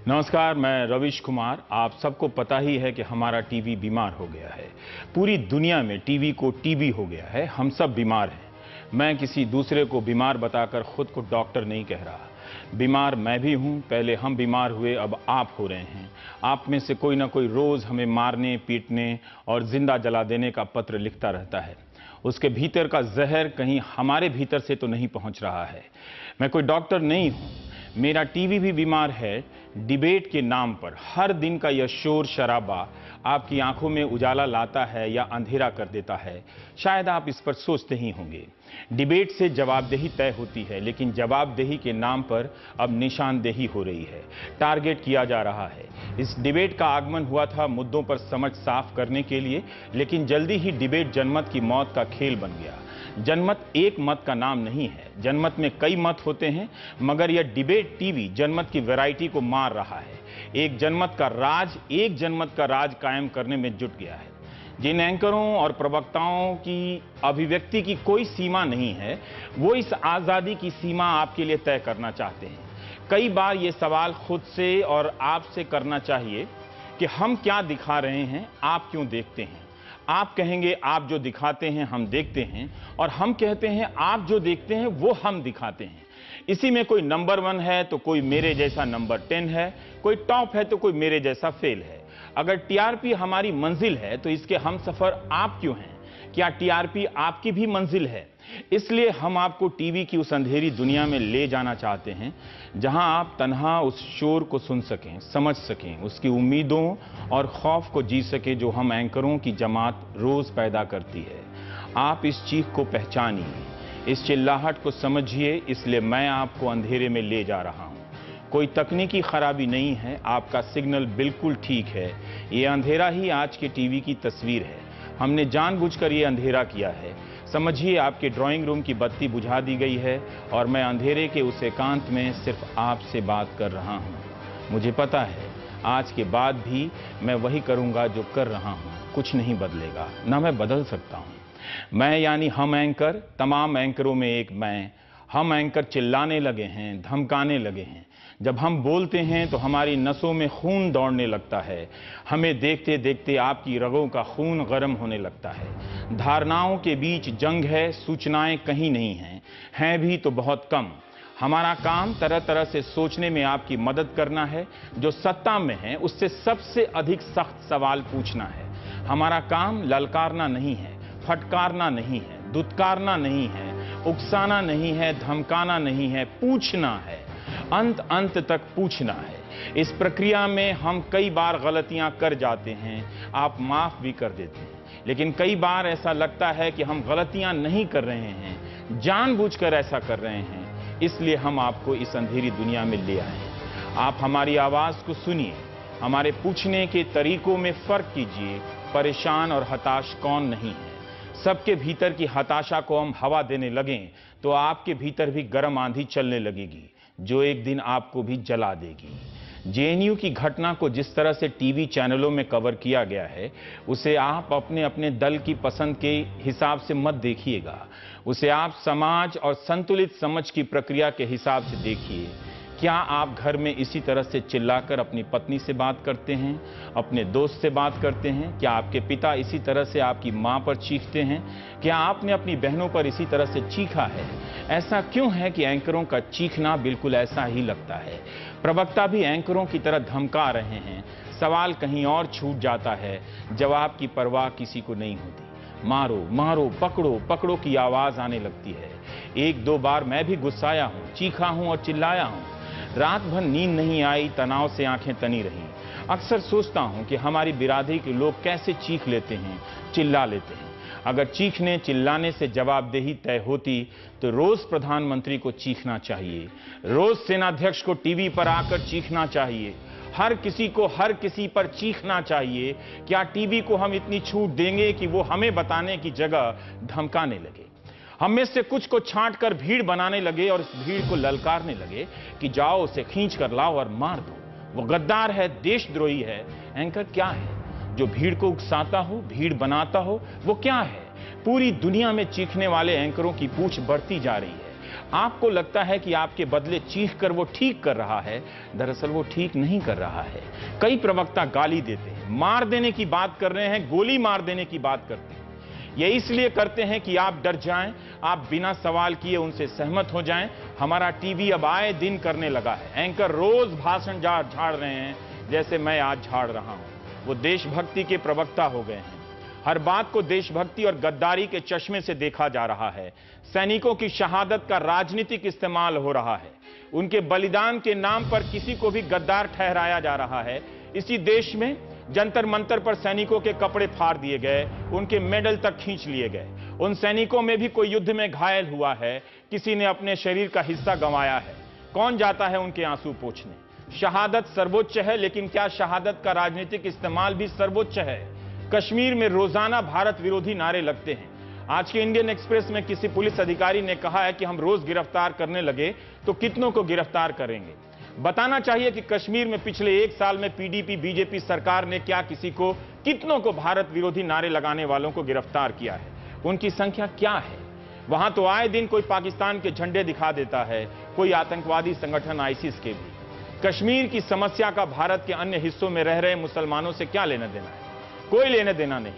नमस्कार, मैं रविश कुमार। आप सबको पता ही है कि हमारा टीवी बीमार हो गया है। पूरी दुनिया में टीवी को टीबी हो गया है। हम सब बीमार हैं। मैं किसी दूसरे को बीमार बताकर खुद को डॉक्टर नहीं कह रहा। बीमार मैं भी हूं। पहले हम बीमार हुए, अब आप हो रहे हैं। आप में से कोई ना कोई रोज हमें मारने, पीटने और जिंदा जला देने का पत्र लिखता रहता है। उसके भीतर का जहर कहीं हमारे भीतर से तो नहीं पहुंच रहा है। मैं कोई डॉक्टर नहीं हूं। मेरा टीवी भी बीमार है। डिबेट के नाम पर हर दिन का यह शोर शराबा आपकी आंखों में उजाला लाता है या अंधेरा कर देता है। शायद आप इस पर सोचते ही होंगे। डिबेट से जवाबदेही तय होती है, लेकिन जवाबदेही के नाम पर अब निशानदेही हो रही है, टारगेट किया जा रहा है। इस डिबेट का आगमन हुआ था मुद्दों पर समझ साफ करने के लिए, लेकिन जल्दी ही डिबेट जनमत की मौत का खेल बन गया। जनमत एक मत का नाम नहीं है। जनमत में कई मत होते हैं, मगर यह डिबेट टीवी जनमत की वैरायटी को मार रहा है। एक जनमत का राज कायम करने में जुट गया है। जिन एंकरों और प्रवक्ताओं की अभिव्यक्ति की कोई सीमा नहीं है, वो इस आजादी की सीमा आपके लिए तय करना चाहते हैं। कई बार ये सवाल खुद से और आपसे करना चाहिए कि हम क्या दिखा रहे हैं, आप क्यों देखते हैं। आप कहेंगे आप जो दिखाते हैं हम देखते हैं, और हम कहते हैं आप जो देखते हैं वो हम दिखाते हैं। इसी में कोई नंबर 1 है तो कोई मेरे जैसा नंबर 10 है, कोई टॉप है तो कोई मेरे जैसा फेल है। अगर टीआरपी हमारी मंजिल है तो इसके हम सफर आप क्यों हैं? क्या टीआरपी आपकी भी मंजिल है? इसलिए हम आपको टीवी की उस अंधेरी दुनिया में ले जाना चाहते हैं, जहां आप तन्हा उस शोर को सुन सकें, समझ सकें, उसकी उम्मीदों और खौफ को जी सकें जो हम एंकरों की जमात रोज पैदा करती है। आप इस चीख को पहचानिए, इस चिल्लाहट को समझिए। इसलिए मैं आपको अंधेरे में ले जा रहा हूं। कोई तकनीकी खराबी नहीं है, आपका सिग्नल बिल्कुल ठीक है। ये अंधेरा ही आज के टीवी की तस्वीर है। हमने जानबूझकर ये अंधेरा किया है। समझिए, आपके ड्राइंग रूम की बत्ती बुझा दी गई है और मैं अंधेरे के उस एकांत में सिर्फ आपसे बात कर रहा हूं। मुझे पता है आज के बाद भी मैं वही करूंगा जो कर रहा हूं। कुछ नहीं बदलेगा, ना मैं बदल सकता हूं। मैं यानी हम एंकर, तमाम एंकरों में एक मैं। हम एंकर चिल्लाने लगे हैं, धमकाने लगे हैं। जब हम बोलते हैं तो हमारी नसों में खून दौड़ने लगता है। हमें देखते देखते आपकी रगों का खून गर्म होने लगता है। धारणाओं के बीच जंग है, सूचनाएं कहीं नहीं हैं भी तो बहुत कम। हमारा काम तरह तरह से सोचने में आपकी मदद करना है। जो सत्ता में है उससे सबसे अधिक सख्त सवाल पूछना है। हमारा काम ललकारना नहीं है, फटकारना नहीं है, दुत्कारना नहीं है, उकसाना नहीं है, धमकाना नहीं है, पूछना है। अंत तक पूछना है। इस प्रक्रिया में हम कई बार गलतियां कर जाते हैं, आप माफ भी कर देते हैं। लेकिन कई बार ऐसा लगता है कि हम गलतियां नहीं कर रहे हैं, जानबूझकर ऐसा कर रहे हैं। इसलिए हम आपको इस अंधेरी दुनिया में ले आए हैं। आप हमारी आवाज को सुनिए, हमारे पूछने के तरीकों में फर्क कीजिए। परेशान और हताश कौन नहीं है? सबके भीतर की हताशा को हम हवा देने लगें तो आपके भीतर भी गर्म आंधी चलने लगेगी, जो एक दिन आपको भी जला देगी। जेएनयू की घटना को जिस तरह से टीवी चैनलों में कवर किया गया है, उसे आप अपने अपने दल की पसंद के हिसाब से मत देखिएगा। उसे आप समाज और संतुलित समझ की प्रक्रिया के हिसाब से देखिए। क्या आप घर में इसी तरह से चिल्लाकर अपनी पत्नी से बात करते हैं, अपने दोस्त से बात करते हैं? क्या आपके पिता इसी तरह से आपकी मां पर चीखते हैं? क्या आपने अपनी बहनों पर इसी तरह से चीखा है? ऐसा क्यों है कि एंकरों का चीखना बिल्कुल ऐसा ही लगता है? प्रवक्ता भी एंकरों की तरह धमका रहे हैं। सवाल कहीं और छूट जाता है, जवाब की परवाह किसी को नहीं होती। मारो मारो, पकड़ो पकड़ो की आवाज आने लगती है। 1-2 बार मैं भी गुस्साया हूं, चीखा हूं और चिल्लाया हूं। रात भर नींद नहीं आई, तनाव से आंखें तनी रहीं। अक्सर सोचता हूं कि हमारी बिरादरी के लोग कैसे चीख लेते हैं, चिल्ला लेते हैं। अगर चीखने चिल्लाने से जवाबदेही तय होती तो रोज प्रधानमंत्री को चीखना चाहिए, रोज सेनाध्यक्ष को टीवी पर आकर चीखना चाहिए, हर किसी को हर किसी पर चीखना चाहिए। क्या टीवी को हम इतनी छूट देंगे कि वो हमें बताने की जगह धमकाने लगे? हम में से कुछ को छांट कर भीड़ बनाने लगे और इस भीड़ को ललकारने लगे कि जाओ उसे खींच कर लाओ और मार दो, वो गद्दार है, देशद्रोही है। एंकर क्या है? जो भीड़ को उकसाता हो, भीड़ बनाता हो, वो क्या है? पूरी दुनिया में चीखने वाले एंकरों की पूछ बढ़ती जा रही है। आपको लगता है कि आपके बदले चीख कर वो ठीक कर रहा है, दरअसल वो ठीक नहीं कर रहा है। कई प्रवक्ता गाली देते हैं, मार देने की बात कर रहे हैं, गोली मार देने की बात करते हैं। ये इसलिए करते हैं कि आप डर जाएं, आप बिना सवाल किए उनसे सहमत हो जाएं। हमारा टीवी अब आए दिन करने लगा है। एंकर रोज भाषण झाड़ रहे हैं, जैसे मैं आज झाड़ रहा हूं। वो देशभक्ति के प्रवक्ता हो गए हैं। हर बात को देशभक्ति और गद्दारी के चश्मे से देखा जा रहा है। सैनिकों की शहादत का राजनीतिक इस्तेमाल हो रहा है। उनके बलिदान के नाम पर किसी को भी गद्दार ठहराया जा रहा है। इसी देश में जंतर मंतर पर सैनिकों के कपड़े फाड़ दिए गए, उनके मेडल तक खींच लिए गए। उन सैनिकों में भी कोई युद्ध में घायल हुआ है, किसी ने अपने शरीर का हिस्सा गंवाया है। कौन जाता है उनके आंसू पोंछने? शहादत सर्वोच्च है, लेकिन क्या शहादत का राजनीतिक इस्तेमाल भी सर्वोच्च है? कश्मीर में रोजाना भारत विरोधी नारे लगते हैं। आज के इंडियन एक्सप्रेस में किसी पुलिस अधिकारी ने कहा है कि हम रोज गिरफ्तार करने लगे तो कितनों को गिरफ्तार करेंगे। बताना चाहिए कि कश्मीर में पिछले 1 साल में पीडीपी बीजेपी सरकार ने क्या कितनों को भारत विरोधी नारे लगाने वालों को गिरफ्तार किया है, उनकी संख्या क्या है? वहां तो आए दिन कोई पाकिस्तान के झंडे दिखा देता है, कोई आतंकवादी संगठन आईसिस के भी। कश्मीर की समस्या का भारत के अन्य हिस्सों में रह रहे मुसलमानों से क्या लेना देना है? कोई लेना देना नहीं।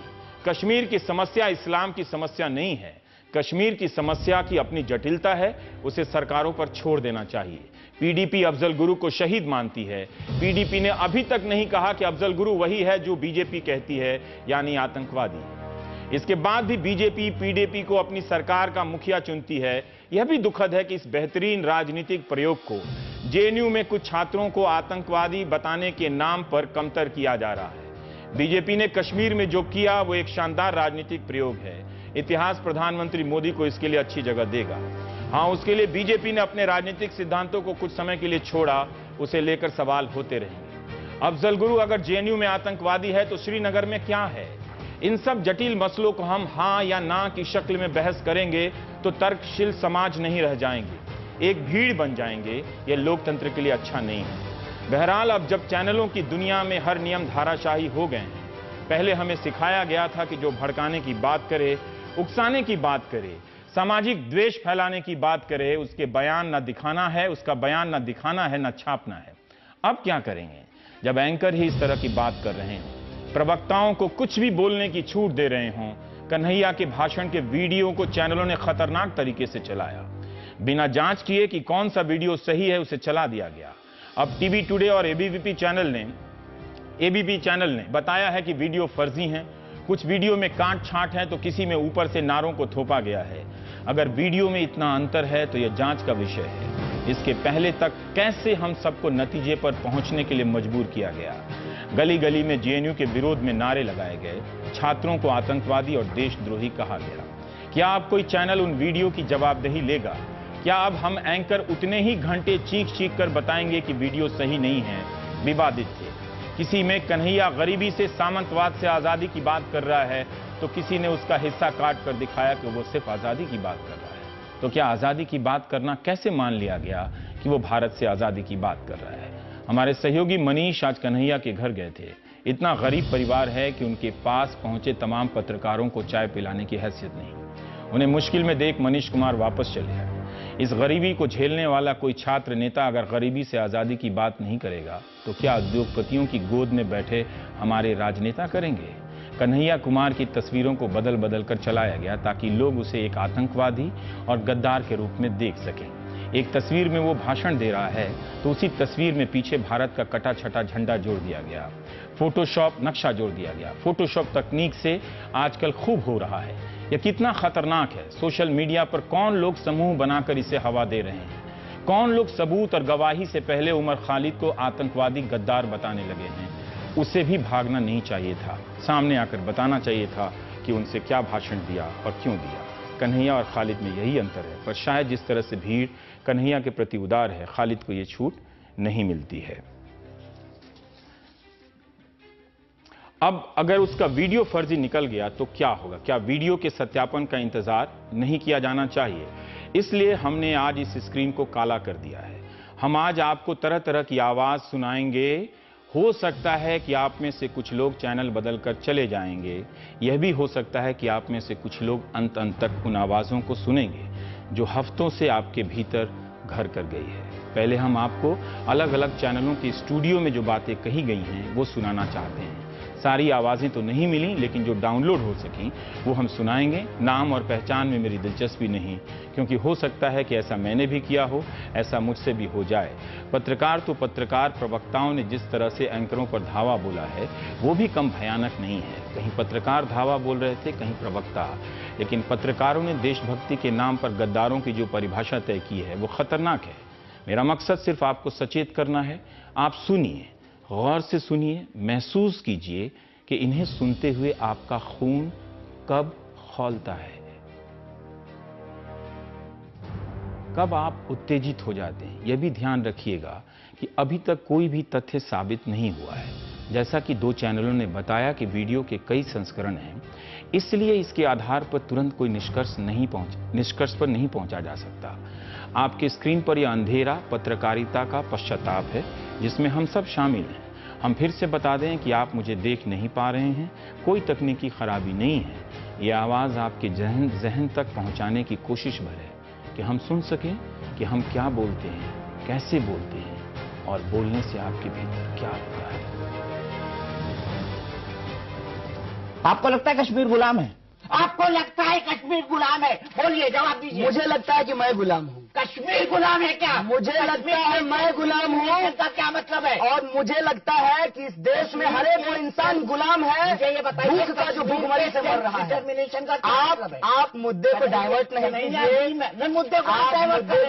कश्मीर की समस्या इस्लाम की समस्या नहीं है। कश्मीर की समस्या की अपनी जटिलता है, उसे सरकारों पर छोड़ देना चाहिए। पीडीपी अफजल गुरु को शहीद मानती है। पीडीपी ने अभी तक नहीं कहा कि अफजल गुरु वही है जो बीजेपी कहती है, यानी आतंकवादी। इसके बाद भी बीजेपी पीडीपी को अपनी सरकार का मुखिया चुनती है। यह भी दुखद है कि इस बेहतरीन राजनीतिक प्रयोग को जेएनयू में कुछ छात्रों को आतंकवादी बताने के नाम पर कमतर किया जा रहा है। बीजेपी ने कश्मीर में जो किया वो एक शानदार राजनीतिक प्रयोग है। इतिहास प्रधानमंत्री मोदी को इसके लिए अच्छी जगह देगा। हां, उसके लिए बीजेपी ने अपने राजनीतिक सिद्धांतों को कुछ समय के लिए छोड़ा, उसे लेकर सवाल होते रहेंगे। अफजल गुरु अगर जेएनयू में आतंकवादी है तो श्रीनगर में क्या है? इन सब जटिल मसलों को हम हां या ना की शक्ल में बहस करेंगे तो तर्कशील समाज नहीं रह जाएंगे, एक भीड़ बन जाएंगे। यह लोकतंत्र के लिए अच्छा नहीं है। बहरहाल, अब जब चैनलों की दुनिया में हर नियम धाराशाही हो गए हैं, पहले हमें सिखाया गया था कि जो भड़काने की बात करे, उकसाने की बात करे, सामाजिक द्वेष फैलाने की बात करे, उसके बयान न दिखाना है, उसका बयान न दिखाना है, न छापना है। अब क्या करेंगे जब एंकर ही इस तरह की बात कर रहे हों, प्रवक्ताओं को कुछ भी बोलने की छूट दे रहे हों? कन्हैया के भाषण के वीडियो को चैनलों ने खतरनाक तरीके से चलाया। बिना जांच किए कि कौन सा वीडियो सही है, उसे चला दिया गया। अब टीवी टुडे और एबीपी चैनल ने बताया है कि वीडियो फर्जी हैं। कुछ वीडियो में काट छांट है तो किसी में ऊपर से नारों को थोपा गया है। अगर वीडियो में इतना अंतर है तो यह जांच का विषय है। इसके पहले तक कैसे हम सबको नतीजे पर पहुंचने के लिए मजबूर किया गया? गली गली में जेएनयू के विरोध में नारे लगाए गए, छात्रों को आतंकवादी और देशद्रोही कहा गया। क्या अब कोई चैनल उन वीडियो की जवाबदेही लेगा? क्या अब हम एंकर उतने ही घंटे चीख कर बताएंगे कि वीडियो सही नहीं है, विवादित थे? किसी में कन्हैया गरीबी से सामंतवाद से आजादी की बात कर रहा है तो किसी ने उसका हिस्सा काट कर दिखाया कि वो सिर्फ आजादी की बात कर रहा है। तो क्या आजादी की बात करना कैसे मान लिया गया कि वो भारत से आजादी की बात कर रहा है? हमारे सहयोगी मनीष आज कन्हैया के घर गए थे। इतना गरीब परिवार है कि उनके पास पहुंचे तमाम पत्रकारों को चाय पिलाने की हैसियत नहीं। उन्हें मुश्किल में देख मनीष कुमार वापस चले आए। इस गरीबी को झेलने वाला कोई छात्र नेता अगर गरीबी से आजादी की बात नहीं करेगा तो क्या उद्योगपतियों की गोद में बैठे हमारे राजनेता करेंगे? कन्हैया कुमार की तस्वीरों को बदल बदल कर चलाया गया ताकि लोग उसे एक आतंकवादी और गद्दार के रूप में देख सकें। एक तस्वीर में वो भाषण दे रहा है तो उसी तस्वीर में पीछे भारत का कटा छटा झंडा जोड़ दिया गया, फोटोशॉप नक्शा जोड़ दिया गया। फोटोशॉप तकनीक से आजकल खूब हो रहा है। यह कितना खतरनाक है। सोशल मीडिया पर कौन लोग समूह बनाकर इसे हवा दे रहे हैं? कौन लोग सबूत और गवाही से पहले उमर खालिद को आतंकवादी गद्दार बताने लगे हैं? उसे भी भागना नहीं चाहिए था, सामने आकर बताना चाहिए था कि उनसे क्या भाषण दिया और क्यों दिया। कन्हैया और खालिद में यही अंतर है, पर शायद जिस तरह से भीड़ कन्हैया के प्रति उदार है, खालिद को यह छूट नहीं मिलती है। अब अगर उसका वीडियो फर्जी निकल गया तो क्या होगा? क्या वीडियो के सत्यापन का इंतजार नहीं किया जाना चाहिए? इसलिए हमने आज इस स्क्रीन को काला कर दिया है। हम आज आपको तरह तरह की आवाज सुनाएंगे। हो सकता है कि आप में से कुछ लोग चैनल बदलकर चले जाएंगे। यह भी हो सकता है कि आप में से कुछ लोग अंत तक उन आवाजों को सुनेंगे जो हफ्तों से आपके भीतर घर कर गई है। पहले हम आपको अलग अलग चैनलों के स्टूडियो में जो बातें कही गई हैं वो सुनाना चाहते हैं। सारी आवाज़ें तो नहीं मिली, लेकिन जो डाउनलोड हो सकी वो हम सुनाएंगे। नाम और पहचान में मेरी दिलचस्पी नहीं, क्योंकि हो सकता है कि ऐसा मैंने भी किया हो, ऐसा मुझसे भी हो जाए। पत्रकार तो पत्रकार, प्रवक्ताओं ने जिस तरह से एंकरों पर धावा बोला है वो भी कम भयानक नहीं है। कहीं पत्रकार धावा बोल रहे थे, कहीं प्रवक्ता, लेकिन पत्रकारों ने देशभक्ति के नाम पर गद्दारों की जो परिभाषा तय की है वो खतरनाक है। मेरा मकसद सिर्फ आपको सचेत करना है। आप सुनिए, गौर से सुनिए, महसूस कीजिए कि इन्हें सुनते हुए आपका खून कब खौलता है, कब आप उत्तेजित हो जाते हैं। यह भी ध्यान रखिएगा कि अभी तक कोई भी तथ्य साबित नहीं हुआ है। जैसा कि 2 चैनलों ने बताया कि वीडियो के कई संस्करण हैं, इसलिए इसके आधार पर तुरंत कोई निष्कर्ष पर नहीं पहुंचा जा सकता। आपके स्क्रीन पर यह अंधेरा पत्रकारिता का पश्चाताप है, जिसमें हम सब शामिल हैं। हम फिर से बता दें कि आप मुझे देख नहीं पा रहे हैं, कोई तकनीकी खराबी नहीं है। यह आवाज़ आपके जहन तक पहुंचाने की कोशिश भर है कि हम सुन सकें कि हम क्या बोलते हैं, कैसे बोलते हैं और बोलने से आपके भीतर क्या होता है। आपको लगता है कश्मीर गुलाम है? आपको लगता है कश्मीर गुलाम है? बोलिए, जवाब दीजिए। मुझे लगता है कि मैं गुलाम हूँ। कश्मीर गुलाम है क्या? मुझे लगता है मैं गुलाम हूँ। इसका क्या मतलब है? और मुझे लगता है कि इस देश में हर एक वो इंसान गुलाम है मुझे ये बताइए, भूख का जो भूखमरी से मर रहा है। डिटर्मिनेशन का क्या मतलब है? आप मुद्दे को डाइवर्ट नहीं कीजिए। मैं मुद्दे को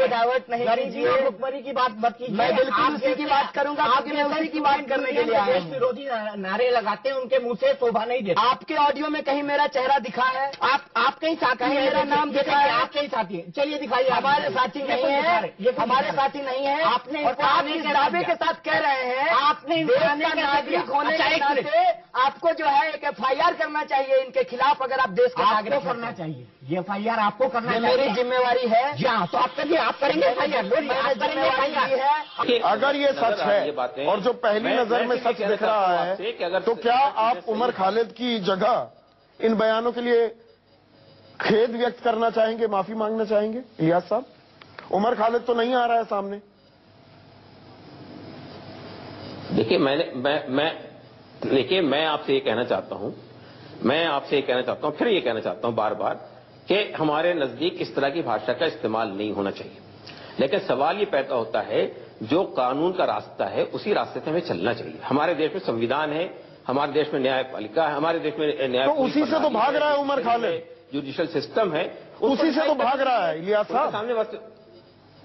डाइवर्ट नहीं कीजिए। भूखमरी की बात मत कीजिए। मैं बिल्कुल उसी की बात करूंगा, क्योंकि मैं उसी की बात करने के लिए आया हूँ। विरोधी नारे लगाते हैं, उनके मुंह से शोभा नहीं देता। आपके ऑडियो में कहीं मेरा चेहरा दिखा है? आप कहीं साथी कहीं मेरा नाम दिखा है? आप कहीं साथी है? चलिए दिखाइए। हमारे साथी नहीं है, हमारे साथी नहीं है। आपने और आप इस दावे के साथ कह रहे हैं आपने देश का नागरिक होने के नाते आपको जो है एक FIR करना चाहिए इनके खिलाफ, अगर आप देश का नागरिक करना चाहिए। ये FIR आपको करना चाहिए। मेरी जिम्मेवारी है। जी हाँ, तो आप करिए, आप करेंगे FIR। अगर ये सच है और जो पहली नजर में सच दिख रहा है, तो क्या आप उमर खालिद की जगह इन बयानों के लिए खेद व्यक्त करना चाहेंगे, माफी मांगना चाहेंगे? इलियास साहब, उमर खालिद तो नहीं आ रहा है सामने। देखिए, मैं आपसे ये कहना चाहता हूं, फिर ये कहना चाहता हूं बार बार कि हमारे नजदीक इस तरह की भाषा का इस्तेमाल नहीं होना चाहिए। लेकिन सवाल ये पैदा होता है, जो कानून का रास्ता है उसी रास्ते से हमें चलना चाहिए। हमारे देश में संविधान है, हमारे देश में न्यायपालिका है, हमारे देश में न्याय, तो उसी से तो भाग रहा है उमर खालिद। जुडिशियल सिस्टम है, उसी से तो भाग रहा है इलियास साहब।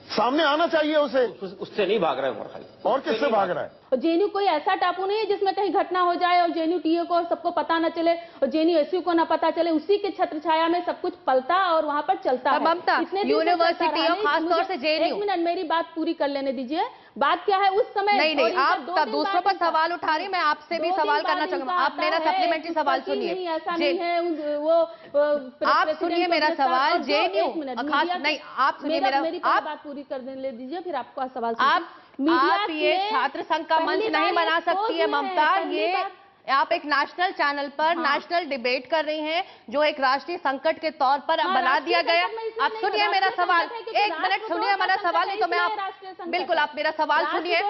सामने आना चाहिए उसे। उससे नहीं भाग रहा है उमर खालिद। और किससे भाग रहा है? जेएनयू कोई ऐसा टापू नहीं है जिसमें कहीं घटना हो जाए और जेएनयू टीए को और सबको पता न चले और जेएनयू एसयू को न पता चले। उसी के छत्र छाया में सब कुछ पलता और वहां पर चलता है। ममता, यूनिवर्सिटी और खासतौर से जेएनयू। 1 मिनट, मेरी बात पूरी कर लेने दीजिए। बात क्या है उस समय? नहीं, आप दूसरों पर सवाल उठा रही, मैं आपसे भी सवाल करना चाहूंगा। आप मेरा सप्लीमेंट्री सवाल सुनिए। ऐसा नहीं है वो आप सुनिए मेरा सवाल। जेएनयू नहीं, आप सुनिए मेरी बात पूरी कर दीजिए, फिर आपका सवाल। आप ये छात्र संघ का मंच नहीं बना सकती है ममता। ये आप एक नेशनल चैनल पर नेशनल डिबेट कर रही हैं, जो एक राष्ट्रीय संकट के तौर पर बना दिया गया। आप सुनिए मेरा सवाल, 1 मिनट सुनिए हमारा सवाल, नहीं तो मैं आप बिल्कुल आप मेरा सवाल सुनिए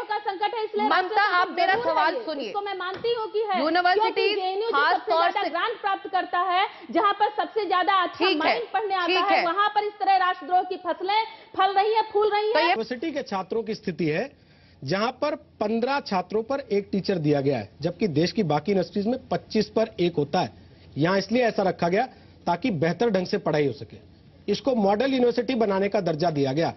ममता, आप मेरा सवाल सुनिए। मैं मानती हूँ कि यूनिवर्सिटी खास तौर से ग्रांट प्राप्त करता है, जहाँ पर सबसे ज्यादा अच्छा माइंड पढ़ने आता है, वहाँ पर इस तरह राष्ट्रद्रोह की फसलें फल रही है, फूल रही है। यूनिवर्सिटी के छात्रों की स्थिति है जहां पर 15 छात्रों पर 1 टीचर दिया गया है, जबकि देश की बाकी यूनिवर्सिटीज में 25 पर 1 होता है। यहां इसलिए ऐसा रखा गया ताकि बेहतर ढंग से पढ़ाई हो सके। इसको मॉडल यूनिवर्सिटी बनाने का दर्जा दिया गया।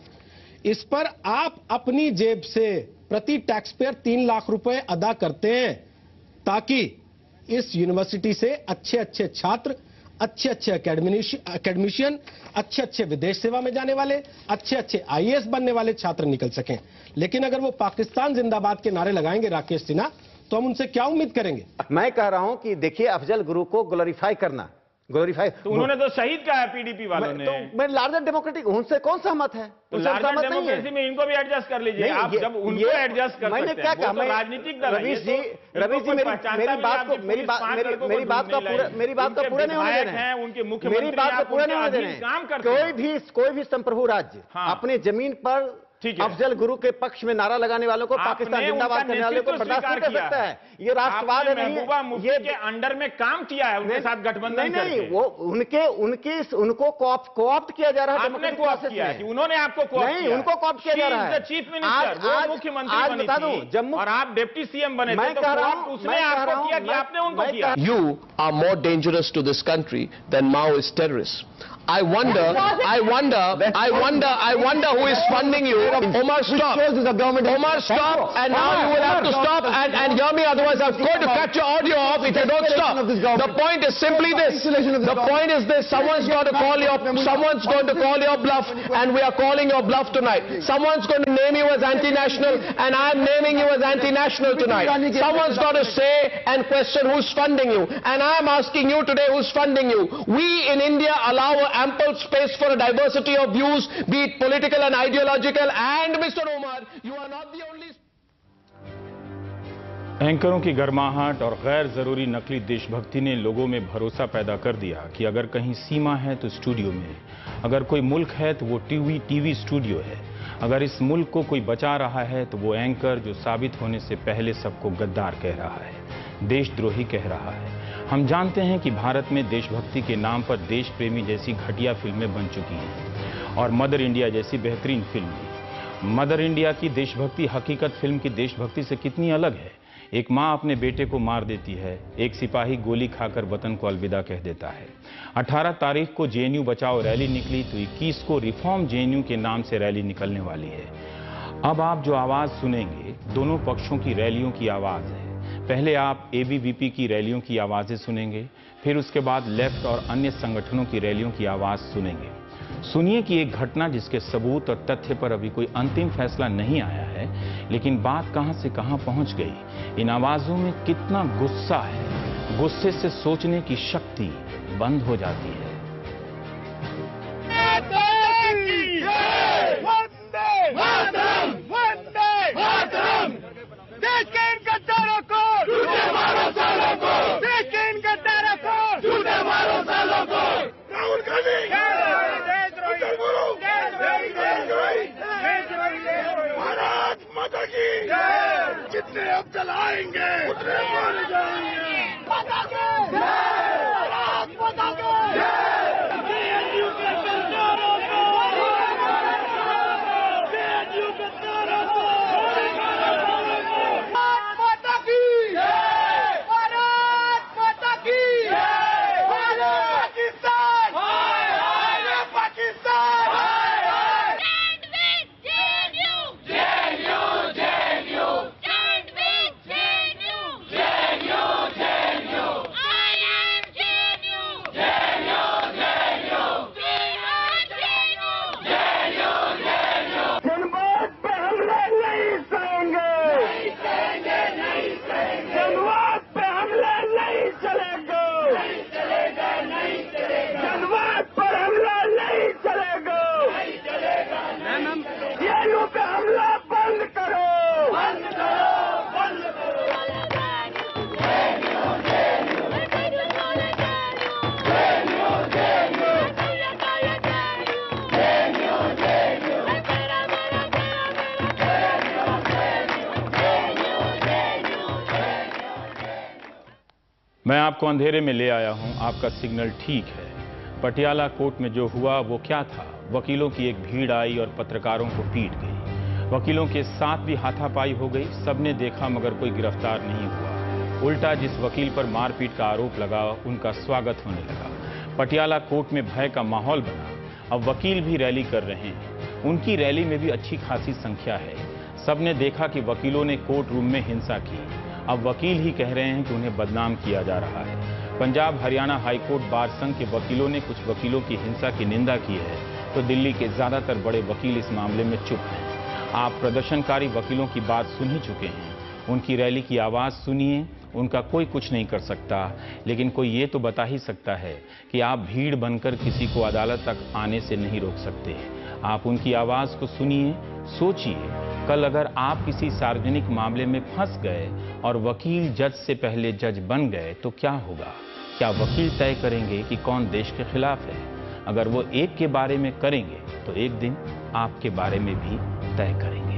इस पर आप अपनी जेब से प्रति टैक्स पेयर 3 लाख रुपए अदा करते हैं, ताकि इस यूनिवर्सिटी से अच्छे अच्छे छात्र, अच्छे अच्छे एकेडमिशियन, अच्छे अच्छे विदेश सेवा में जाने वाले, अच्छे अच्छे IAS बनने वाले छात्र निकल सकें। लेकिन अगर वो पाकिस्तान जिंदाबाद के नारे लगाएंगे राकेश सिन्हा, तो हम उनसे क्या उम्मीद करेंगे? मैं कह रहा हूं कि देखिए, अफजल गुरु को ग्लोरीफाई करना ग्लोरीफाई। तो उन्होंने तो शहीद कहा है पीडीपी वालों ने। तो मैं लार्जर डेमोक्रेटिक उनसे कौन सहमत है? तो लार्जर डेमोक्रेसी में इनको भी एडजस्ट कर लीजिए। आप जब उनको एडजस्ट कर मैंने क्या कहा? मैं राजनीतिक दल रवीश जी मेरी बात को मेरी बात का पूरा नहीं होने देना है। उनके मेरी मुख्यमंत्री बात को पूरा नहीं होने देना है। काम करते कोई भी संप्रभु राज्य अपने जमीन पर अफजल गुरु के पक्ष में नारा लगाने वालों को, पाकिस्तान जिंदाबाद करने वालों को बर्दाश्त नहीं कर सकता है। ये राष्ट्रवाद है नहीं, ये के अंडर में काम किया है, उनके साथ गठबंधन नहीं, वो उनको कोऑप्ट किया जा रहा है। आपने कोऑप्ट किया है, उन्होंने आपको कोऑप्ट नहीं, उनको कोऑप्ट किया जा रहा है। चीफ मिनिस्टर, वो मुख्यमंत्री आज बता दूं, जम्मू और आप डिप्टी सीएम बने थे, मैं कह रहा हूं, उसने आपको किया कि आपने उनको किया। You are more dangerous to this country than Maoist terrorists. I wonder who is funding you. Omar, stop. Omar, stop. And now you will have to stop and hear me. Otherwise, I'm going to cut your audio off if you don't stop. The point is simply this. The point is this. Someone's going to call your bluff, and we are calling your bluff tonight. Someone's going to name you as anti-national, and I'm naming you as anti-national tonight. Someone's got to say and question who's funding you, and I'm asking you today who's funding you. We in India allow ample space for a diversity of views, be it political and ideological, and Mr. Omar, you are not the only... एंकरों की गर्माहट और गैर जरूरी नकली देशभक्ति ने लोगों में भरोसा पैदा कर दिया कि अगर कहीं सीमा है तो स्टूडियो में, अगर कोई मुल्क है तो वो टीवी स्टूडियो है, अगर इस मुल्क को कोई बचा रहा है तो वो एंकर जो साबित होने से पहले सबको गद्दार कह रहा है, देशद्रोही कह रहा है। हम जानते हैं कि भारत में देशभक्ति के नाम पर देश प्रेमी जैसी घटिया फिल्में बन चुकी हैं और मदर इंडिया जैसी बेहतरीन फिल्म। मदर इंडिया की देशभक्ति हकीकत फिल्म की देशभक्ति से कितनी अलग है। एक माँ अपने बेटे को मार देती है, एक सिपाही गोली खाकर वतन को अलविदा कह देता है। 18 तारीख को जेएनयू बचाओ रैली निकली तो 21 को रिफॉर्म जेएनयू के नाम से रैली निकलने वाली है। अब आप जो आवाज सुनेंगे दोनों पक्षों की रैलियों की आवाज है। पहले आप एबीवीपी की रैलियों की आवाजें सुनेंगे, फिर उसके बाद लेफ्ट और अन्य संगठनों की रैलियों की आवाज सुनेंगे। सुनिए कि एक घटना जिसके सबूत और तथ्य पर अभी कोई अंतिम फैसला नहीं आया है, लेकिन बात कहां से कहां पहुंच गई। इन आवाजों में कितना गुस्सा है, गुस्से से सोचने की शक्ति बंद हो जाती है। देश के इन गद्दारों को झूठे मारो सालों को, देश के इन गद्दारों को झूठे मारो सालों को। राहुल गांधी भारत माता की जितने अब चलाएंगे उतने मारे जाएंगे। माता के भारत माता के जेएनयू के गद्दारों को, जेएनयू के गद्दारों को मैं आपको अंधेरे में ले आया हूं, आपका सिग्नल ठीक है। पटियाला कोर्ट में जो हुआ वो क्या था। वकीलों की एक भीड़ आई और पत्रकारों को पीट गई। वकीलों के साथ भी हाथापाई हो गई। सबने देखा मगर कोई गिरफ्तार नहीं हुआ। उल्टा जिस वकील पर मारपीट का आरोप लगा उनका स्वागत होने लगा। पटियाला कोर्ट में भय का माहौल बना। अब वकील भी रैली कर रहे हैं। उनकी रैली में भी अच्छी खासी संख्या है। सबने देखा कि वकीलों ने कोर्ट रूम में हिंसा की। अब वकील ही कह रहे हैं कि उन्हें बदनाम किया जा रहा है। पंजाब हरियाणा हाईकोर्ट बार संघ के वकीलों ने कुछ वकीलों की हिंसा की निंदा की है, तो दिल्ली के ज्यादातर बड़े वकील इस मामले में चुप हैं। आप प्रदर्शनकारी वकीलों की बात सुन ही चुके हैं। उनकी रैली की आवाज सुनिए, उनका कोई कुछ नहीं कर सकता, लेकिन कोई ये तो बता ही सकता है कि आप भीड़ बनकर किसी को अदालत तक आने से नहीं रोक सकते। आप उनकी आवाज़ को सुनिए, सोचिए, कल अगर आप किसी सार्वजनिक मामले में फंस गए और वकील जज से पहले जज बन गए तो क्या होगा? क्या वकील तय करेंगे कि कौन देश के खिलाफ है? अगर वो एक के बारे में करेंगे तो एक दिन आपके बारे में भी तय करेंगे।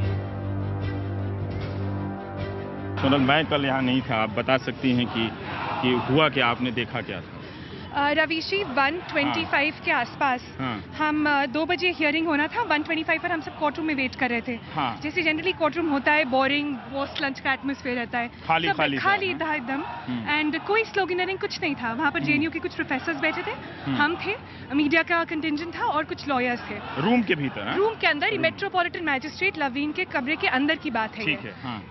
सोनल, मैं कल यहाँ नहीं था, आप बता सकती हैं कि हुआ क्या, आपने देखा क्या था? रवीशी 125 के आसपास हम 2 बजे हियरिंग होना था, 125 पर हम सब कोर्ट रूम में वेट कर रहे थे। जैसे जनरली कोर्ट रूम होता है, बोरिंग पोस्ट लंच का एटमॉस्फेयर रहता है, खाली था एकदम, एंड कोई स्लोगनरिंग कुछ नहीं था। वहाँ पर जेएनयू के कुछ प्रोफेसर्स बैठे थे, हम थे, मीडिया का कंटिंजेंट था और कुछ लॉयर्स थे। रूम के भीतर? रूम के अंदर, मेट्रोपॉलिटन मैजिस्ट्रेट लवीन के कमरे के अंदर की बात है।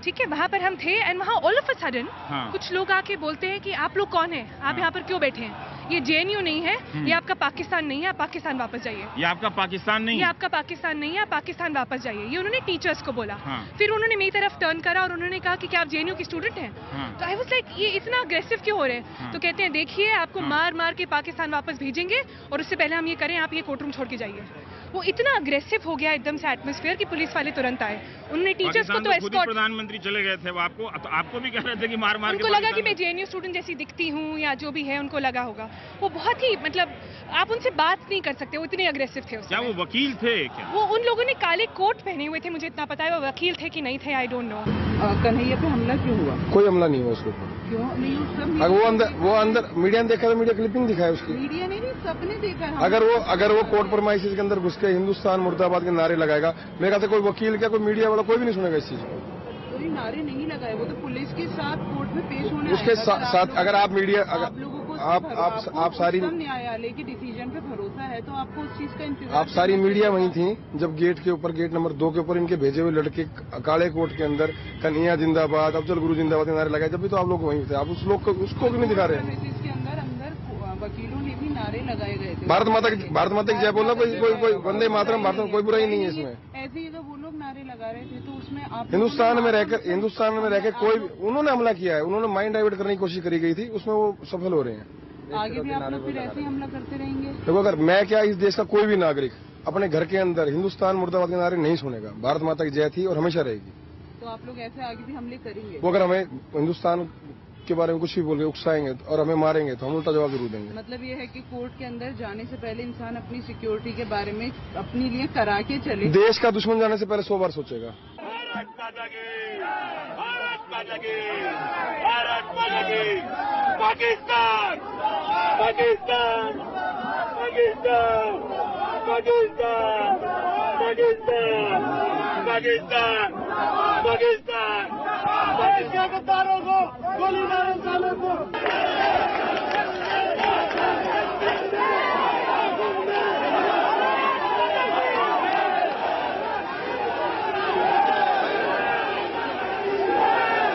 ठीक है, वहाँ पर हम थे एंड वहाँ ऑल ऑफ अ सडन कुछ लोग आके बोलते हैं कि आप लोग कौन है, आप यहाँ पर क्यों बैठे हैं? ये जेएनयू नहीं है, ये आपका पाकिस्तान नहीं है, आप पाकिस्तान वापस जाइए। ये आपका पाकिस्तान नहीं है? ये आपका पाकिस्तान नहीं है, आप पाकिस्तान वापस जाइए। ये उन्होंने टीचर्स को बोला। फिर उन्होंने मेरी तरफ टर्न करा और उन्होंने कहा कि क्या आप जेएनयू के स्टूडेंट हैं? तो आई वाज लाइक, ये इतना अग्रेसिव क्यों हो रहे हैं? तो कहते हैं देखिए, आपको मार मार के पाकिस्तान वापस भेजेंगे और उससे पहले हम ये करें, आप ये कोर्ट रूम छोड़ के जाइए। वो इतना अग्रेसिव हो गया एकदम से एटमॉस्फेयर कि पुलिस वाले तुरंत आए। उन्होंने टीचर्स को तो एस्कॉर्ट, प्रधानमंत्री चले गए थे, वो आपको भी कह रहे थे कि मार मार के उनको लगा कि मैं जेएनयू स्टूडेंट जैसी दिखती हूँ या जो भी है, उनको लगा होगा। वो बहुत ही, मतलब आप उनसे बात नहीं कर सकते, वो इतने अग्रेसिव थे। क्या वो वकील थे क्या? वो उन लोगों ने काले कोट पहने हुए थे, मुझे इतना पता है। वो वकील थे कि नहीं थे, आई डोंट नो। कन्हैया पे हमला क्यों हुआ? कोई हमला नहीं हुआ उसके ऊपर। क्यों नहीं? वो अंदर मीडिया ने देखा, तो मीडिया क्लिपिंग दिखाया उसकी। मीडिया नहीं, सबने देखा। अगर वो कोर्ट परमाइसिस के अंदर घुस के हिंदुस्तान मुर्दाबाद के नारे लगाएगा, मेरे ख्याल से कोई वकील क्या, कोई मीडिया वाला, कोई भी नहीं सुनेगा इस चीज को। कोई नारे नहीं लगाए, वो तो पुलिस के साथ कोर्ट में पेश होने उसके साथ अगर आप मीडिया, आप सारी न्यायालय के डिसीजन पे भरोसा है तो आपको उस चीज का इंतजार। आप सारी मीडिया वहीं थी जब गेट के ऊपर, गेट नंबर 2 के ऊपर इनके भेजे हुए लड़के काले कोट के अंदर कन्हैया जिंदाबाद, अफजल गुरु जिंदाबाद नारे लगाए, जब भी तो आप लोग वहीं थे। आप उस लोग को, उसको भी नहीं दिखा रहे हैं। इसके अंदर वकीलों ने भी नारे लगाए गए थे। भारत माता की जय बोलना, कोई वंदे मातरम, भारत में कोई बुराई नहीं है इसमें। ऐसे ही तो वो लोग नारे लगा रहे थे, तो उसमें आप हिंदुस्तान में रहकर कोई, उन्होंने हमला किया है, उन्होंने माइंड डाइवर्ट करने की कोशिश करी गई थी, उसमें वो सफल हो रहे हैं। आगे भी आप लोग फिर ऐसे ही हमला करते रहेंगे? देखो, अगर मैं क्या, इस देश का कोई भी नागरिक अपने घर के अंदर हिंदुस्तान मुर्दाबाद के नारे नहीं सुनेगा। भारत माता की जय थी और हमेशा रहेगी। तो आप लोग ऐसे आगे भी हमले करेंगे? वो अगर हमें हिंदुस्तान के बारे में कुछ भी बोल के उकसाएंगे और हमें मारेंगे तो हम उल्टा जवाब जरूर देंगे। मतलब ये है कि कोर्ट के अंदर जाने से पहले इंसान अपनी सिक्योरिटी के बारे में अपने लिए करा के चले। देश का दुश्मन जाने से पहले 100 बार सोचेगा। पाकिस्तान, पाकिस्तान, पाकिस्तान, पाकिस्तान, पाकिस्तान, पाकिस्तान, पाकिस्तान, पाकिस्तान के तारों को गोली मारो, सालों को।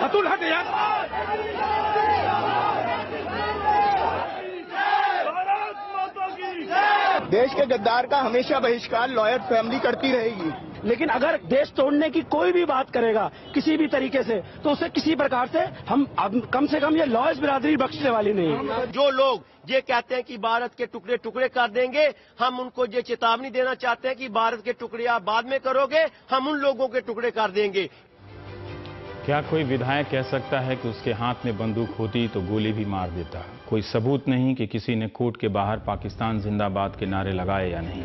अतुल हट यार। देश के गद्दार का हमेशा बहिष्कार लॉयर फैमिली करती रहेगी, लेकिन अगर देश तोड़ने की कोई भी बात करेगा किसी भी तरीके से, तो उसे किसी प्रकार से हम कम से कम ये लॉयर्स बिरादरी बख्शने वाली नहीं है। जो लोग ये कहते हैं कि भारत के टुकड़े टुकड़े कर देंगे, हम उनको ये चेतावनी देना चाहते हैं कि भारत के टुकड़े आप बाद में करोगे, हम उन लोगों के टुकड़े कर देंगे। क्या कोई विधायक कह सकता है कि उसके हाथ में बंदूक होती तो गोली भी मार देता? कोई सबूत नहीं कि किसी ने कोर्ट के बाहर पाकिस्तान जिंदाबाद के नारे लगाए या नहीं,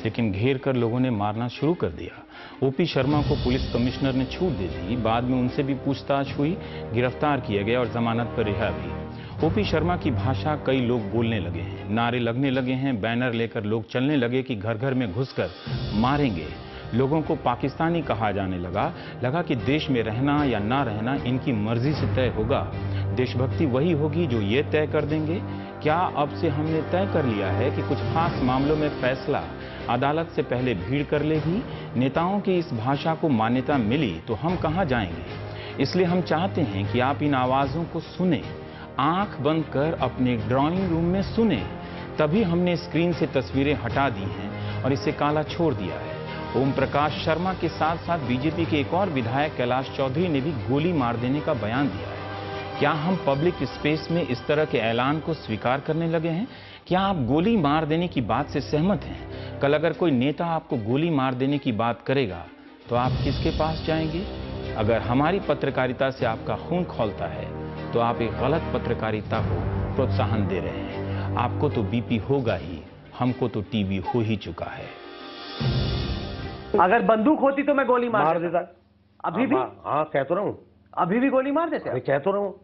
लेकिन घेर कर लोगों ने मारना शुरू कर दिया। ओपी शर्मा को पुलिस कमिश्नर ने छूट दे दी, बाद में उनसे भी पूछताछ हुई, गिरफ्तार किया गया और जमानत पर रिहा भी। ओपी शर्मा की भाषा कई लोग बोलने लगे हैं, नारे लगने लगे हैं, बैनर लेकर लोग चलने लगे कि घर घर में घुसकर मारेंगे। लोगों को पाकिस्तानी कहा जाने लगा कि देश में रहना या ना रहना इनकी मर्जी से तय होगा। देशभक्ति वही होगी जो ये तय कर देंगे। क्या अब से हमने तय कर लिया है कि कुछ खास मामलों में फैसला अदालत से पहले भीड़ कर लेगी? नेताओं की इस भाषा को मान्यता मिली तो हम कहां जाएंगे? इसलिए हम चाहते हैं कि आप इन आवाजों को सुने, आंख बंद कर अपने ड्राइंग रूम में सुने। तभी हमने स्क्रीन से तस्वीरें हटा दी हैं और इसे काला छोड़ दिया है। ओम प्रकाश शर्मा के साथ साथ बीजेपी के एक और विधायक कैलाश चौधरी ने भी गोली मार देने का बयान दिया है। क्या हम पब्लिक स्पेस में इस तरह के ऐलान को स्वीकार करने लगे हैं? क्या आप गोली मार देने की बात से सहमत हैं? कल अगर कोई नेता आपको गोली मार देने की बात करेगा तो आप किसके पास जाएंगे? अगर हमारी पत्रकारिता से आपका खून खौलता है तो आप एक गलत पत्रकारिता को प्रोत्साहन दे रहे हैं। आपको तो बीपी होगा ही, हमको तो टीबी हो ही चुका है। अगर बंदूक होती तो मैं गोली मार देता। अभी भी? हाँ, कह तो रहा हूँ। अभी भी गोली मार देते? कह तो रहा हूँ।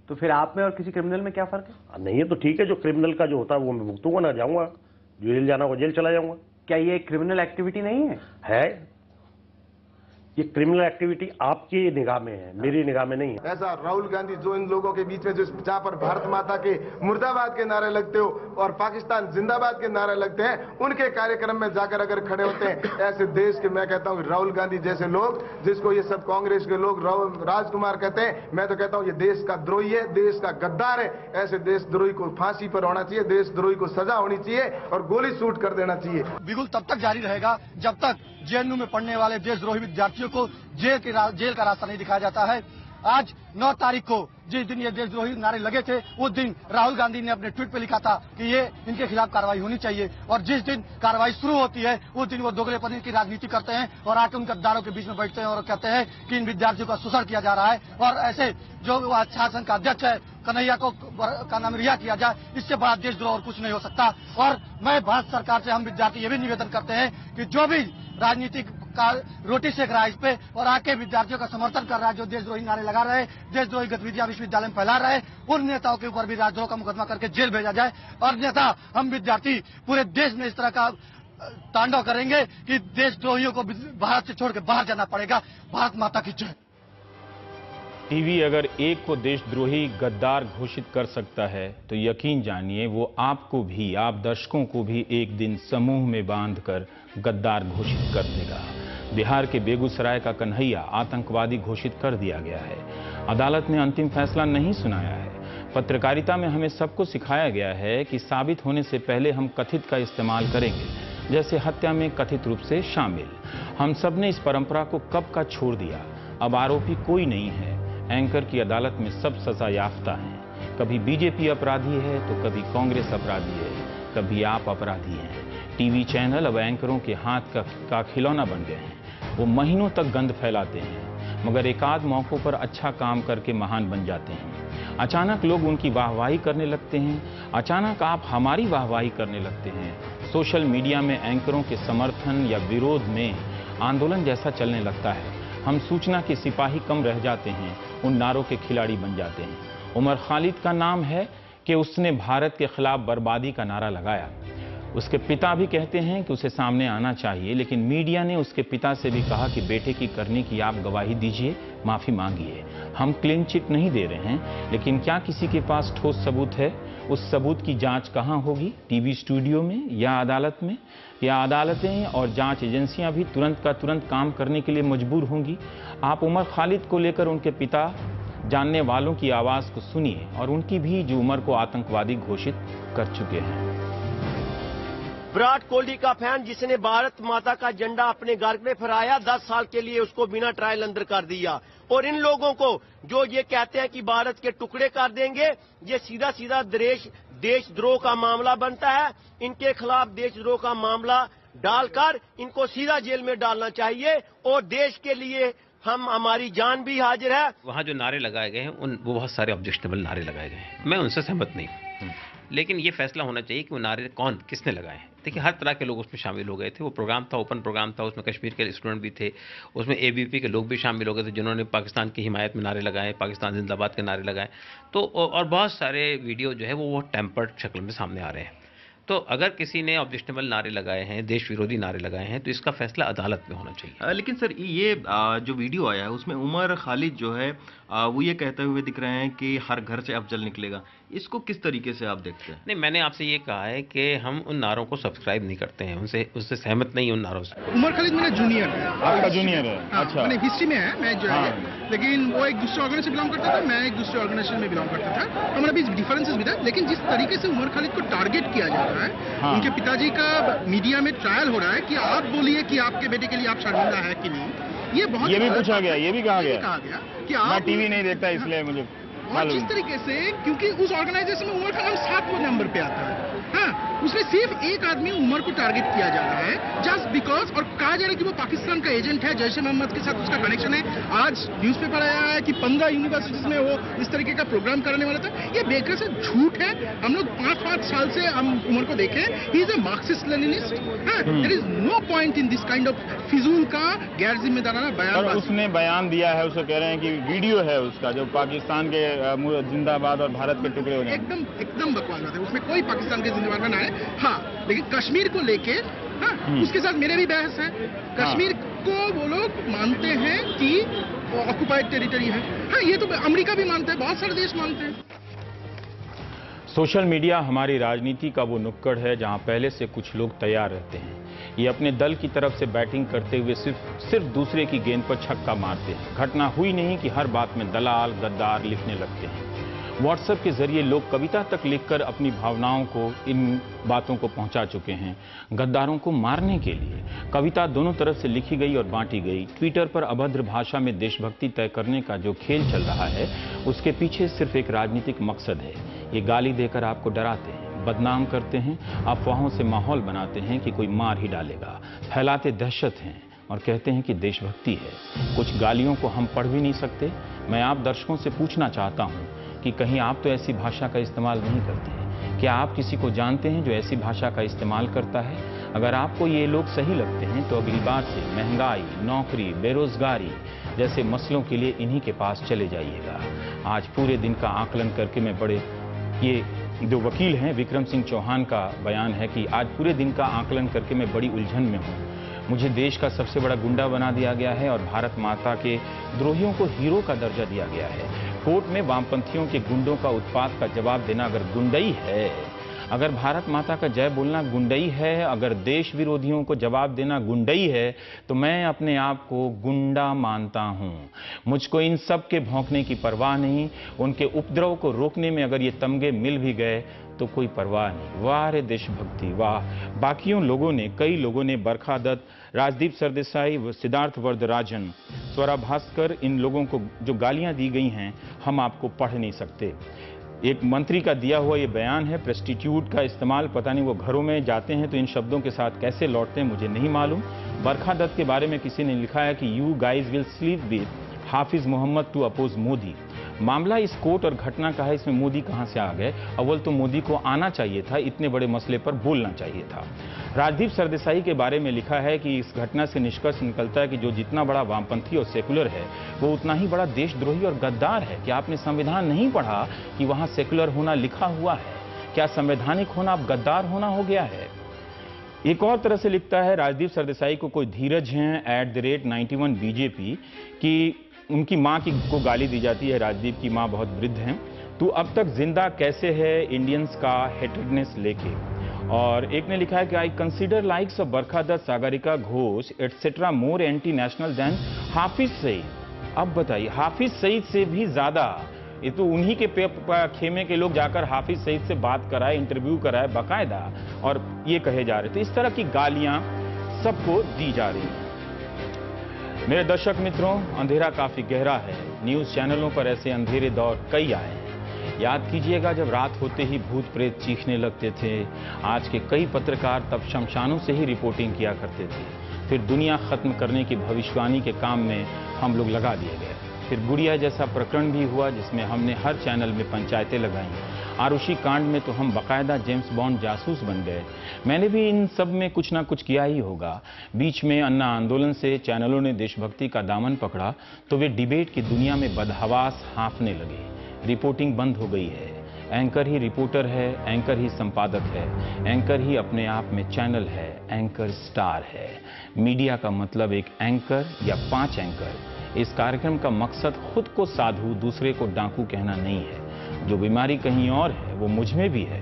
तो फिर आप में और किसी क्रिमिनल में क्या फर्क है? नहीं है तो ठीक है, जो क्रिमिनल का जो होता है वो मैं भुगतूंगा, ना जाऊंगा जेल, जाना होगा जेल चला जाऊंगा। क्या ये क्रिमिनल एक्टिविटी नहीं है? ये क्रिमिनल एक्टिविटी आपकी निगाह में है, मेरी निगाह में नहीं है। ऐसा राहुल गांधी जो इन लोगों के बीच में जो जहां पर भारत माता के मुर्दाबाद के नारे लगते हो और पाकिस्तान जिंदाबाद के नारे लगते हैं, उनके कार्यक्रम में जाकर अगर खड़े होते हैं, ऐसे देश के, मैं कहता हूं राहुल गांधी जैसे लोग, जिसको ये सब कांग्रेस के लोग राजकुमार कहते हैं, मैं तो कहता हूं ये देश का द्रोही है, देश का गद्दार है। ऐसे देशद्रोही को फांसी पर होना चाहिए, देशद्रोही को सजा होनी चाहिए और गोली शूट कर देना चाहिए। बिल्कुल तब तक जारी रहेगा जब तक जेएनयू में पढ़ने वाले देशद्रोही विद्यार्थियों को जेल का रास्ता नहीं दिखाया जाता है। आज 9 तारीख को जिस दिन ये देशद्रोही नारे लगे थे, उस दिन राहुल गांधी ने अपने ट्वीट पे लिखा था कि ये इनके खिलाफ कार्रवाई होनी चाहिए, और जिस दिन कार्रवाई शुरू होती है उस दिन वो दोगलेपनी की राजनीति करते हैं और आके उन गद्दारों के बीच में बैठते हैं और कहते हैं कि इन विद्यार्थियों का शोषण किया जा रहा है। और ऐसे जो छात्र संघ का अध्यक्ष है कन्हैया को का नाम रिहा किया जाए, इससे बड़ा देशद्रोह और कुछ नहीं हो सकता। और मैं भारत सरकार से, हम विद्यार्थी ये भी निवेदन करते हैं कि जो भी राजनीतिक का रोटी सेक रहा है इस पे और आके विद्यार्थियों का समर्थन कर रहा है, जो देशद्रोही नारे लगा रहे हैं, देशद्रोही गतिविधियां विश्वविद्यालय में फैला रहे हैं, उन नेताओं के ऊपर भी राजद्रोह का मुकदमा करके जेल भेजा जाए। और नेता, हम विद्यार्थी पूरे देश में इस तरह का तांडव करेंगे कि देशद्रोहियों को भारत से छोड़ के बाहर जाना पड़ेगा। भारत माता की जय। टीवी अगर एक को देशद्रोही गद्दार घोषित कर सकता है तो यकीन जानिए वो आपको भी, आप दर्शकों को भी एक दिन समूह में बांधकर गद्दार घोषित कर देगा। बिहार के बेगूसराय का कन्हैया आतंकवादी घोषित कर दिया गया है। अदालत ने अंतिम फैसला नहीं सुनाया है। पत्रकारिता में हमें सबको सिखाया गया है कि साबित होने से पहले हम कथित का इस्तेमाल करेंगे, जैसे हत्या में कथित रूप से शामिल। हम सब ने इस परंपरा को कब का छोड़ दिया। अब आरोपी कोई नहीं है। एंकर की अदालत में सब सजा याफ्ता हैं। कभी बीजेपी अपराधी है तो कभी कांग्रेस अपराधी है, कभी आप अपराधी हैं। टीवी चैनल अब एंकरों के हाथ का खिलौना बन गए हैं। वो महीनों तक गंद फैलाते हैं मगर एकाध मौकों पर अच्छा काम करके महान बन जाते हैं। अचानक लोग उनकी वाहवाही करने लगते हैं, अचानक आप हमारी वाहवाही करने लगते हैं। सोशल मीडिया में एंकरों के समर्थन या विरोध में आंदोलन जैसा चलने लगता है। हम सूचना के सिपाही कम रह जाते हैं, उन नारों के खिलाड़ी बन जाते हैं। उमर खालिद का नाम है कि उसने भारत के खिलाफ बर्बादी का नारा लगाया। उसके पिता भी कहते हैं कि उसे सामने आना चाहिए, लेकिन मीडिया ने उसके पिता से भी कहा कि बेटे की करने की आप गवाही दीजिए, माफी मांगिए। हम क्लीन चिट नहीं दे रहे हैं, लेकिन क्या किसी के पास ठोस सबूत है? उस सबूत की जांच कहां होगी? टीवी स्टूडियो में या अदालत में? या अदालतें और जांच एजेंसियां भी तुरंत का तुरंत काम करने के लिए मजबूर होंगी? आप उमर खालिद को लेकर उनके पिता जानने वालों की आवाज को सुनिए और उनकी भी, जो उमर को आतंकवादी घोषित कर चुके हैं। विराट कोहली का फैन जिसने भारत माता का झंडा अपने घर में फहराया, 10 साल के लिए उसको बिना ट्रायल अंदर कर दिया। और इन लोगों को जो ये कहते हैं कि भारत के टुकड़े कर देंगे, ये सीधा सीधा देशद्रोह का मामला बनता है। इनके खिलाफ देशद्रोह का मामला डालकर इनको सीधा जेल में डालना चाहिए। और देश के लिए हमारी जान भी हाजिर है। वहाँ जो नारे लगाए गए हैं वो बहुत सारे ऑब्जेक्शनेबल नारे लगाए गए हैं, मैं उनसे सहमत नहीं हूँ। लेकिन ये फैसला होना चाहिए कि वो नारे किसने लगाए हैं। देखिए, हर तरह के लोग उसमें शामिल हो गए थे। वो प्रोग्राम था, ओपन प्रोग्राम था, उसमें कश्मीर के स्टूडेंट भी थे, उसमें ABP के लोग भी शामिल हो गए थे जिन्होंने पाकिस्तान की हिमायत में नारे लगाए, पाकिस्तान जिंदाबाद के नारे लगाए। तो और बहुत सारे वीडियो जो है वो टेम्पर्ड शक्ल में सामने आ रहे हैं। तो अगर किसी ने ऑब्जेक्शनेबल नारे लगाए हैं, देश विरोधी नारे लगाए हैं, तो इसका फैसला अदालत में होना चाहिए। लेकिन सर, ये जो वीडियो आया है उसमें उमर खालिद जो है वो ये कहते हुए दिख रहे हैं कि हर घर से अफजल निकलेगा। इसको किस तरीके से आप देखते हैं? नहीं, मैंने आपसे ये कहा है कि हम उन नारों को सब्सक्राइब नहीं करते हैं, उससे सहमत नहीं उन नारों से। उमर खालिद मेरा जूनियर है। आपका जूनियर है? अच्छा। मैंने हिस्ट्री में है, मैं जो है, लेकिन वो एक दूसरे ऑर्गेनाइजेशन बिलोंग करता था, मैं एक दूसरे ऑर्गेनाइजेशन में बिलोंग करता था। हमारा भी डिफरेंसेस भी था, लेकिन जिस तरीके से उमर खालिद को टारगेट किया जा रहा है, उनके पिताजी का मीडिया में ट्रायल हो रहा है कि आप बोलिए कि आपके बेटे के लिए आप शर्मिंदा है कि नहीं, ये बहुत ये भी पूछा गया, ये भी कहा गया कि मैं टीवी नहीं देखता इसलिए मुझे और जिस तरीके से, क्योंकि उस ऑर्गेनाइजेशन में उमर खान 7वें नंबर पे आता है, हाँ, उसमें सिर्फ एक आदमी उमर को टारगेट किया जा रहा है जस्ट बिकॉज, और कहा जा रहा है कि वो पाकिस्तान का एजेंट है, जैश ए मोहम्मद के साथ उसका कनेक्शन है। आज न्यूज़पेपर आया है कि 15 यूनिवर्सिटीज में वो इस तरीके का प्रोग्राम करने वाला था। ये बेकार से झूठ है। हम लोग 5-5 साल से हम उमर को देखें, he is a Marxist Leninist. There is no point in this kind of फिजूल का गैर जिम्मेदाराना बयान। उसने बयान दिया है, उसे कह रहे हैं कि वीडियो है उसका जो पाकिस्तान के जिंदाबाद और भारत के टुकड़े हो रहे हैं। एकदम बकवास बात है, उसमें कोई पाकिस्तान के जिंदाबाद ना है। हाँ, लेकिन कश्मीर को लेके, हाँ, उसके साथ मेरे भी बहस है। कश्मीर को वो लोग मानते हैं कि ऑक्युपाइड टेरिटरी है। हाँ, ये तो अमेरिका भी मानता है, बहुत सारे देश मानते हैं। सोशल मीडिया हमारी राजनीति का वो नुक्कड़ है जहां पहले से कुछ लोग तैयार रहते हैं। ये अपने दल की तरफ से बैटिंग करते हुए सिर्फ दूसरे की गेंद पर छक्का मारते हैं। घटना हुई नहीं कि हर बात में दलाल गद्दार लिखने लगते हैं। व्हाट्सएप के जरिए लोग कविता तक लिखकर अपनी भावनाओं को, इन बातों को पहुंचा चुके हैं। गद्दारों को मारने के लिए कविता दोनों तरफ से लिखी गई और बांटी गई। ट्विटर पर अभद्र भाषा में देशभक्ति तय करने का जो खेल चल रहा है, उसके पीछे सिर्फ एक राजनीतिक मकसद है। ये गाली देकर आपको डराते हैं, बदनाम करते हैं, अफवाहों से माहौल बनाते हैं कि कोई मार ही डालेगा, फैलाते दहशत हैं और कहते हैं कि देशभक्ति है। कुछ गालियों को हम पढ़ भी नहीं सकते। मैं आप दर्शकों से पूछना चाहता हूं कि कहीं आप तो ऐसी भाषा का इस्तेमाल नहीं करते हैं? क्या आप किसी को जानते हैं जो ऐसी भाषा का इस्तेमाल करता है? अगर आपको ये लोग सही लगते हैं तो अगली बार से महंगाई, नौकरी, बेरोजगारी जैसे मसलों के लिए इन्हीं के पास चले जाइएगा। आज पूरे दिन का आकलन करके मैं ये जो वकील हैं विक्रम सिंह चौहान का बयान है कि आज पूरे दिन का आकलन करके मैं बड़ी उलझन में हूँ। मुझे देश का सबसे बड़ा गुंडा बना दिया गया है और भारत माता के द्रोहियों को हीरो का दर्जा दिया गया है। कोर्ट में वामपंथियों के गुंडों का उत्पात का जवाब देना अगर गुंडई है, अगर भारत माता का जय बोलना गुंडई है, अगर देश विरोधियों को जवाब देना गुंडई है, तो मैं अपने आप को गुंडा मानता हूं। मुझको इन सब के भौंकने की परवाह नहीं। उनके उपद्रव को रोकने में अगर ये तमगे मिल भी गए तो कोई परवाह नहीं। वाह रे देशभक्ति वाह। बाकियों लोगों ने, कई लोगों ने, बरखा दत्त, राजदीप सरदेसाई, सिद्धार्थ वरदराजन, स्वरा भास्कर, इन लोगों को जो गालियां दी गई हैं हम आपको पढ़ नहीं सकते। एक मंत्री का दिया हुआ ये बयान है, प्रेस्टिट्यूट का इस्तेमाल, पता नहीं वो घरों में जाते हैं तो इन शब्दों के साथ कैसे लौटते हैं मुझे नहीं मालूम। बरखा दत्त के बारे में किसी ने लिखा है कि you guys will sleep with Hafiz Mohammad to oppose Modi. मामला इस कोर्ट और घटना का है, इसमें मोदी कहां से आ गए? अव्वल तो मोदी को आना चाहिए था, इतने बड़े मसले पर बोलना चाहिए था। राजदीप सरदेसाई के बारे में लिखा है कि इस घटना से निष्कर्ष निकलता है कि जो जितना बड़ा वामपंथी और सेकुलर है वो उतना ही बड़ा देशद्रोही और गद्दार है। क्या आपने संविधान नहीं पढ़ा कि वहां सेकुलर होना लिखा हुआ है? क्या संवैधानिक होना अब गद्दार होना हो गया है? एक और तरह से लिखता है राजदीप सरदेसाई को कोई धीरज हैं @91 बीजेपी की उनकी मां को गाली दी जाती है। राजदीप की मां बहुत वृद्ध हैं। तू अब तक जिंदा कैसे है इंडियंस का हेटेडनेस लेके। और एक ने लिखा है कि I consider likes of Barkha Dutt, Sagarika Ghosh etcetera more anti national than Hafiz Saeed. अब बताइए, हाफिज सईद से भी ज्यादा, ये तो उन्हीं के खेमे के लोग जाकर हाफिज सईद से बात कराए, इंटरव्यू कराए बाकायदा, और ये कहे जा रहे थे। इस तरह की गालियां सबको दी जा रही हैं। मेरे दर्शक मित्रों, अंधेरा काफी गहरा है। न्यूज चैनलों पर ऐसे अंधेरे दौर कई आए हैं। याद कीजिएगा जब रात होते ही भूत प्रेत चीखने लगते थे। आज के कई पत्रकार तब शमशानों से ही रिपोर्टिंग किया करते थे। फिर दुनिया खत्म करने की भविष्यवाणी के काम में हम लोग लगा दिए गए। फिर गुड़िया जैसा प्रकरण भी हुआ जिसमें हमने हर चैनल में पंचायतें लगाई। आरुषि कांड में तो हम बाकायदा जेम्स बॉन्ड जासूस बन गए। मैंने भी इन सब में कुछ ना कुछ किया ही होगा। बीच में अन्ना आंदोलन से चैनलों ने देशभक्ति का दामन पकड़ा तो वे डिबेट की दुनिया में बदहवास हाँफने लगे। रिपोर्टिंग बंद हो गई है। एंकर ही रिपोर्टर है, एंकर ही संपादक है, एंकर ही अपने आप में चैनल है, एंकर स्टार है। मीडिया का मतलब एक एंकर या 5 एंकर। इस कार्यक्रम का मकसद खुद को साधु, दूसरे को डाकू कहना नहीं है। जो बीमारी कहीं और है वो मुझ में भी है।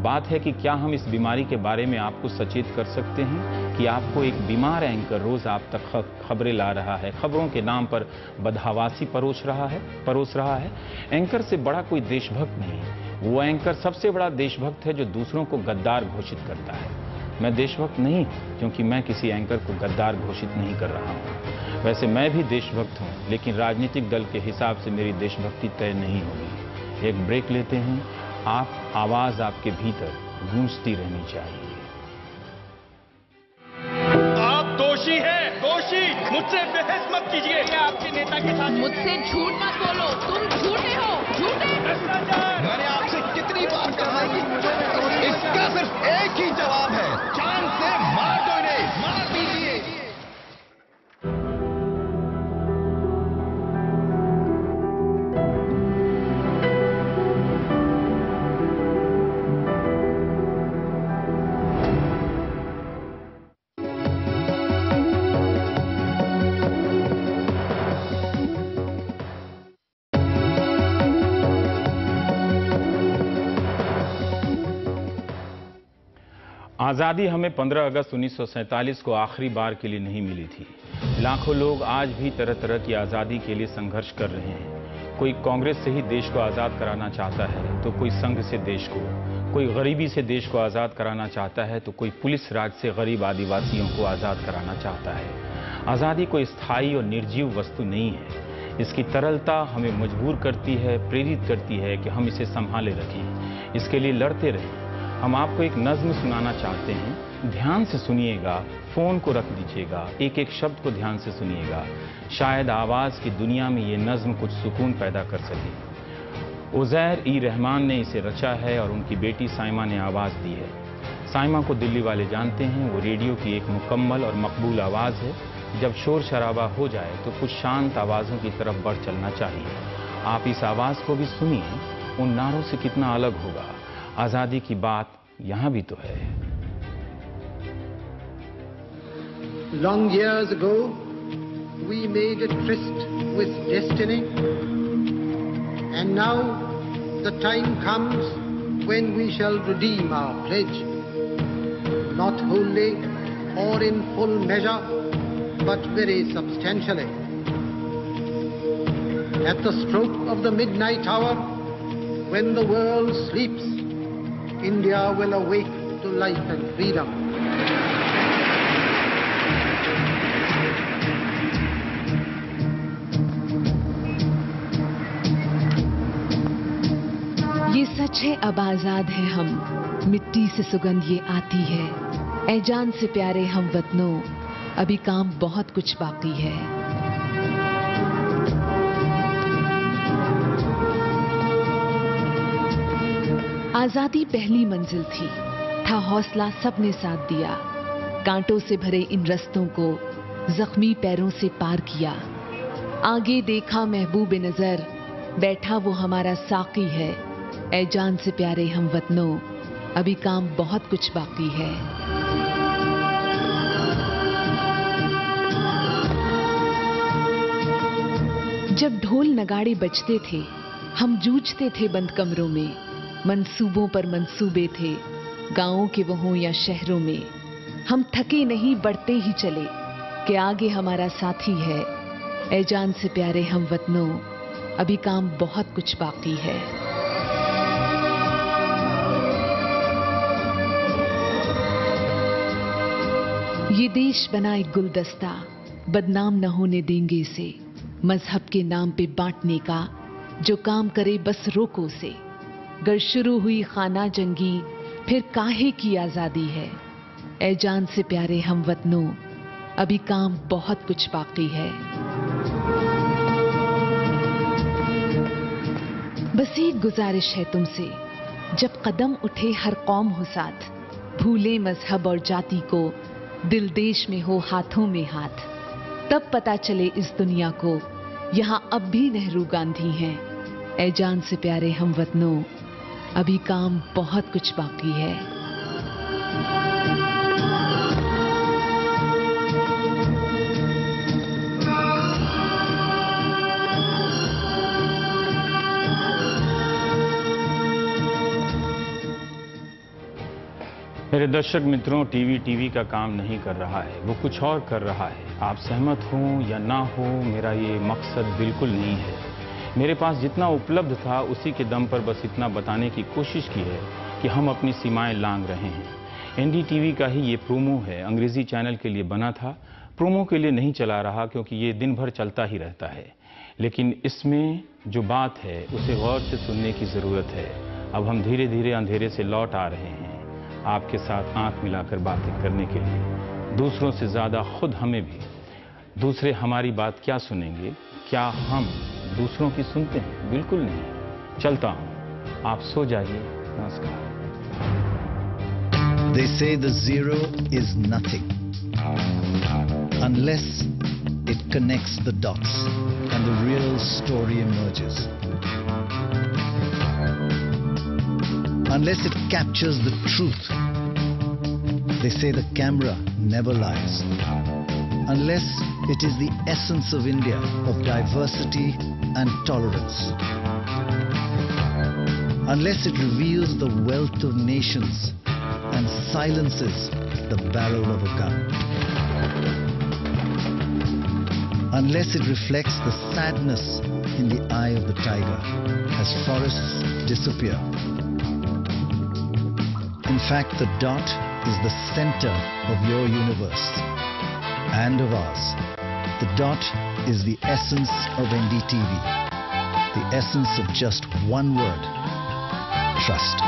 बात है कि क्या हम इस बीमारी के बारे में आपको सचेत कर सकते हैं कि आपको एक बीमार एंकर रोज आप तक खबरें ला रहा है, खबरों के नाम पर बदहवासी परोस रहा है। एंकर से बड़ा कोई देशभक्त नहीं। वो एंकर सबसे बड़ा देशभक्त है जो दूसरों को गद्दार घोषित करता है। मैं देशभक्त नहीं हूं, क्योंकि मैं किसी एंकर को गद्दार घोषित नहीं कर रहा हूं। वैसे मैं भी देशभक्त हूं, लेकिन राजनीतिक दल के हिसाब से मेरी देशभक्ति तय नहीं होगी। एक ब्रेक लेते हैं। आवाज आपके भीतर गूंजती रहनी चाहिए। आप दोषी हैं, दोषी। मुझसे बहस मत कीजिए। आपके नेता के साथ मुझसे झूठ मत बोलो, तुम झूठे हो, झूठे। मैंने आपसे कितनी बार कहा है कि इसका सिर्फ एक ही जवाब है, जान से मार दो इन्हें, मार दीजिए। आज़ादी हमें 15 अगस्त 1947 को आखिरी बार के लिए नहीं मिली थी। लाखों लोग आज भी तरह तरह की आज़ादी के लिए संघर्ष कर रहे हैं। कोई कांग्रेस से ही देश को आज़ाद कराना चाहता है, तो कोई संघ से देश को, कोई गरीबी से देश को आज़ाद कराना चाहता है, तो कोई पुलिस राज से गरीब आदिवासियों को आज़ाद कराना चाहता है। आज़ादी कोई स्थायी और निर्जीव वस्तु नहीं है। इसकी तरलता हमें मजबूर करती है, प्रेरित करती है कि हम इसे संभाले रखें, इसके लिए लड़ते रहें। हम आपको एक नज्म सुनाना चाहते हैं, ध्यान से सुनिएगा, फोन को रख दीजिएगा, एक एक शब्द को ध्यान से सुनिएगा। शायद आवाज की दुनिया में ये नज्म कुछ सुकून पैदा कर सके। उज़ैर ई रहमान ने इसे रचा है और उनकी बेटी साइमा ने आवाज दी है। साइमा को दिल्ली वाले जानते हैं, वो रेडियो की एक मुकम्मल और मकबूल आवाज है। जब शोर शराबा हो जाए तो कुछ शांत आवाजों की तरफ बढ़ चलना चाहिए। आप इस आवाज को भी सुनिए, उन नारों से कितना अलग होगा। आजादी की बात यहां भी तो है। Long years ago, we made a tryst with destiny, and now the time comes when we shall redeem our pledge, not wholly or in full measure, but very substantially. At the stroke of the midnight hour, when the world sleeps, India will awake to life and freedom. ये सच है, अब आजाद हैं हम, मिट्टी से सुगंध ये आती है। ऐ जान से प्यारे हम वतनों, अभी काम बहुत कुछ बाकी है। आजादी पहली मंजिल थी, था हौसला सबने साथ दिया। कांटों से भरे इन रस्तों को जख्मी पैरों से पार किया। आगे देखा महबूब नजर, बैठा वो हमारा साकी है। ऐ जान से प्यारे हम वतनों, अभी काम बहुत कुछ बाकी है। जब ढोल नगाड़े बजते थे, हम जूझते थे बंद कमरों में। मंसूबों पर मंसूबे थे, गांवों के वो हों या शहरों में। हम थके नहीं, बढ़ते ही चले, कि आगे हमारा साथी है। ऐ जान से प्यारे हम वतनों, अभी काम बहुत कुछ बाकी है। ये देश बना एक गुलदस्ता, बदनाम न होने देंगे इसे। मजहब के नाम पे बांटने का जो काम करे बस रोको से। गर शुरू हुई खाना जंगी, फिर काहे की आजादी है। ऐ जान से प्यारे हम वतनों, अभी काम बहुत कुछ बाकी है। बस एक गुजारिश है तुमसे, जब कदम उठे हर कौम हो साथ, भूले मजहब और जाति को, दिल देश में हो हाथों में हाथ। तब पता चले इस दुनिया को, यहाँ अब भी नेहरू गांधी हैं। ऐ जान से प्यारे हम वतनों, अभी काम बहुत कुछ बाकी है। मेरे दर्शक मित्रों, टीवी का काम नहीं कर रहा है, वो कुछ और कर रहा है। आप सहमत हो या ना हो, मेरा ये मकसद बिल्कुल नहीं है। मेरे पास जितना उपलब्ध था उसी के दम पर बस इतना बताने की कोशिश की है कि हम अपनी सीमाएं लांघ रहे हैं। एनडीटीवी का ही ये प्रोमो है, अंग्रेजी चैनल के लिए बना था, प्रोमो के लिए नहीं चला रहा क्योंकि ये दिन भर चलता ही रहता है। लेकिन इसमें जो बात है उसे गौर से सुनने की ज़रूरत है। अब हम धीरे धीरे अंधेरे से लौट आ रहे हैं आपके साथ आंख मिलाकर बातें करने के लिए। दूसरों से ज़्यादा खुद हमें भी, दूसरे हमारी बात क्या सुनेंगे, क्या हम दूसरों की सुनते हैं? बिल्कुल नहीं। चलता हूँ, आप सो जाइए। नमस्कार। They say the zero is nothing unless it connects the dots and the real story emerges. Unless it captures the truth. They say the camera never lies. Unless it is the essence of India, of diversity and tolerance. Unless it reveals the wealth of nations and silences the barrel of a gun. Unless it reflects the sadness in the eye of the tiger as forests disappear. In fact, the dot is the center of your universe and of ours. The dot is the essence of NDTV. The essence of just one word: trust.